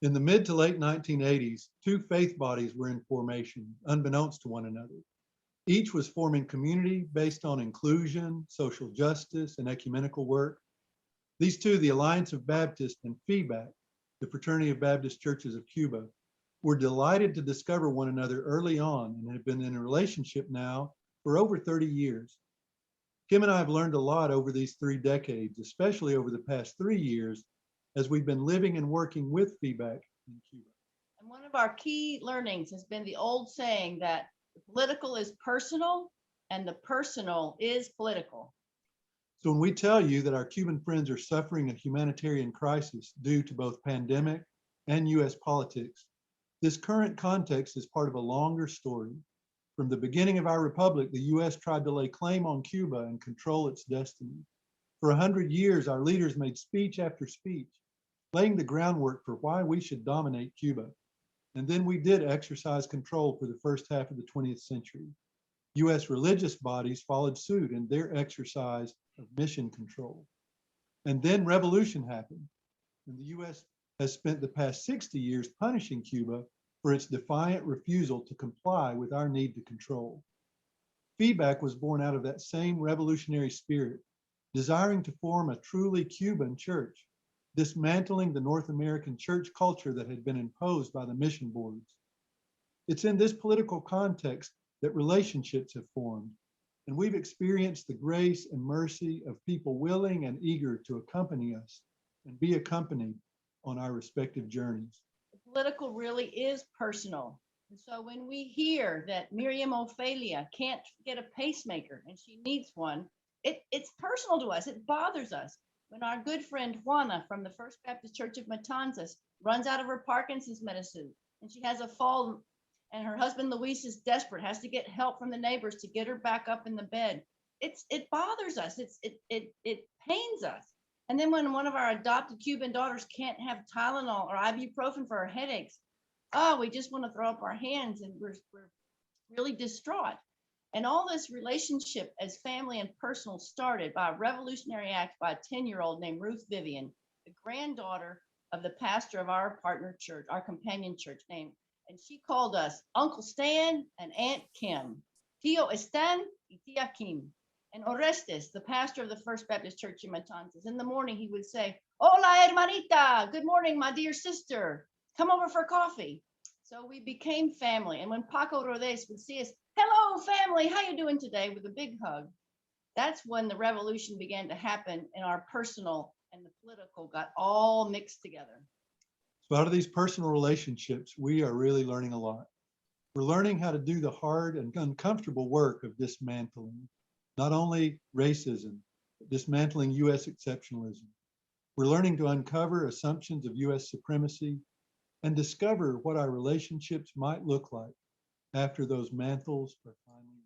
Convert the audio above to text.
In the mid to late 1980s, two faith bodies were in formation, unbeknownst to one another. Each was forming community based on inclusion, social justice, and ecumenical work. These two, the Alliance of Baptists and FEBAC, the Fraternity of Baptist Churches of Cuba, were delighted to discover one another early on and have been in a relationship now for over 30 years. Kim and I have learned a lot over these 3 decades, especially over the past 3 years, as we've been living and working with FEBAC in Cuba. And one of our key learnings has been the old saying that the political is personal and the personal is political. So when we tell you that our Cuban friends are suffering a humanitarian crisis due to both pandemic and US politics, this current context is part of a longer story. From the beginning of our republic, the US tried to lay claim on Cuba and control its destiny. For 100 years, our leaders made speech after speech, laying the groundwork for why we should dominate Cuba. And then we did exercise control for the first half of the 20th century. US religious bodies followed suit in their exercise of mission control. And then revolution happened, and the US has spent the past 60 years punishing Cuba for its defiant refusal to comply with our need to control. FEBAC was born out of that same revolutionary spirit, desiring to form a truly Cuban church, dismantling the North American church culture that had been imposed by the mission boards. It's in this political context that relationships have formed, and we've experienced the grace and mercy of people willing and eager to accompany us and be accompanied on our respective journeys. The political really is personal. And so when we hear that Miriam Ophelia can't get a pacemaker and she needs one, it's personal to us. It bothers us. When our good friend Juana from the First Baptist Church of Matanzas runs out of her Parkinson's medicine and she has a fall and her husband Luis is desperate, has to get help from the neighbors to get her back up in the bed. It bothers us. It pains us. And then when one of our adopted Cuban daughters can't have Tylenol or ibuprofen for her headaches, oh, we just want to throw up our hands and we're really distraught. And all this relationship as family and personal started by a revolutionary act by a 10-year-old named Ruth Vivian, the granddaughter of the pastor of our partner church, our companion church name. And she called us Uncle Stan and Aunt Kim, Tío Stan y Tía Kim. And Orestes, the pastor of the First Baptist Church in Matanzas, in the morning he would say, "Hola, hermanita, good morning, my dear sister. Come over for coffee." So we became family. And when Paco Rodés would see us, "Hello, family, how you doing today?" with a big hug, that's when the revolution began to happen and our personal and the political got all mixed together. So out of these personal relationships, we are really learning a lot. We're learning how to do the hard and uncomfortable work of dismantling not only racism, but dismantling US exceptionalism. We're learning to uncover assumptions of US supremacy and discover what our relationships might look like after those mantles are finally